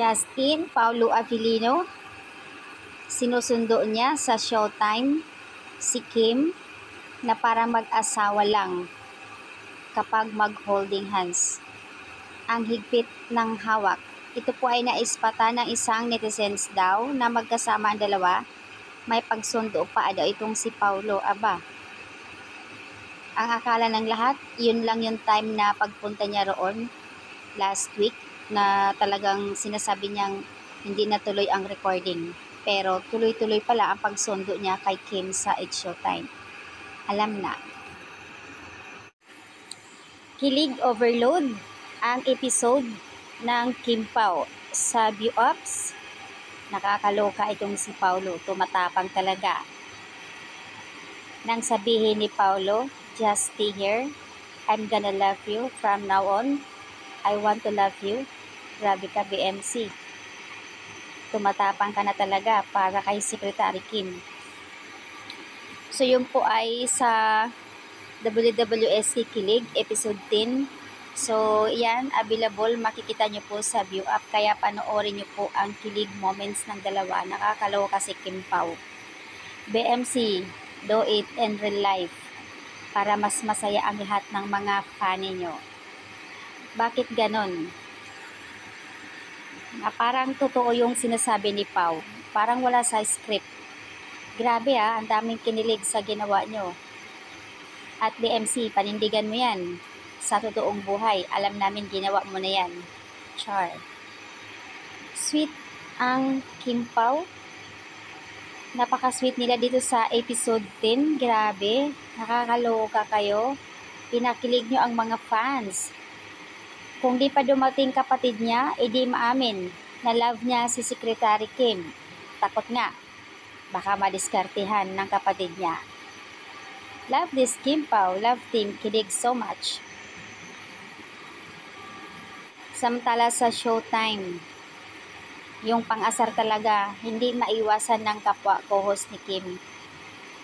Justin Paulo Avellino, sinusundo niya sa Showtime si Kim na para mag-asawa lang kapag mag-holding hands. Ang higpit ng hawak. Ito po ay naispata ng isang netizens daw na magkasama ang dalawa. May pagsundo pa daw itong si Paulo. Aba, ang akala ng lahat, yun lang yung time na pagpunta niya roon last week na talagang sinasabi niyang hindi natuloy ang recording. Pero tuloy-tuloy pala ang pagsundo niya kay Kim sa It's Showtime. Alam na. Kilig overload ang episode ng Kim Pao sa View Ups. Nakakaloka itong si Paulo, tumatapang talaga. Nang sabihin ni Paulo, just stay here, I'm gonna love you from now on, I want to love you. Grabe ka, BMC. Tumatapang ka na talaga para kay Secretary Kim. So yun po ay sa WWSC Kilig, episode 10. So yan, available, makikita nyo po sa View Up. Kaya panoorin nyo po ang kilig moments ng dalawa. Nakakaloka si Kim Pao. BMC, do it in real life para mas masaya ang lahat ng mga fan nyo. Bakit ganon? Na parang totoo yung sinasabi ni Pao. Parang wala sa script. Grabe ang daming kinilig sa ginawa nyo. At BMC, panindigan mo yan. Sa totoong buhay, alam namin ginawa mo na yan. Char. Sweet ang Kim Pao. Napaka-sweet nila dito sa episode 10. Grabe, nakakaloka kayo. Pinakilig nyo ang mga fans. Kung di pa dumating kapatid niya, edi maamin na love niya si Secretary Kim. Takot nga, baka madiskartehan ng kapatid niya. Love this Kim Pao, love team Kilig so much. Samtala sa Showtime, yung pang-asar talaga, hindi maiwasan ng kapwa co-host ni Kim.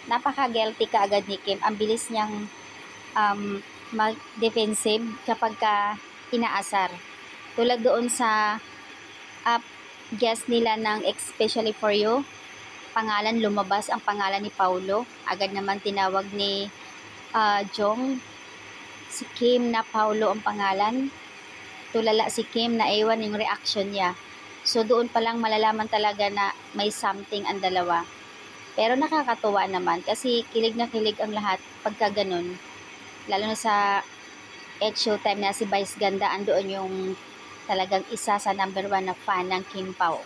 Napaka-guilty kaagad ni Kim. Ang bilis niyang mag-defensive kapag ka inaasar. Tulad doon sa guest nila ng Especially For You, pangalan, lumabas ang pangalan ni Paulo. Agad naman tinawag ni Jong si Kim na Paulo ang pangalan. Tulala si Kim na ewan yung reaction niya. So doon pa lang malalaman talaga na may something ang dalawa. Pero nakakatuwa naman kasi kilig na kilig ang lahat pagka ganun. Lalo na sa It's Showtime na si Vice Ganda, andoon yung talagang isa sa number 1 na fan ng Kim Pao.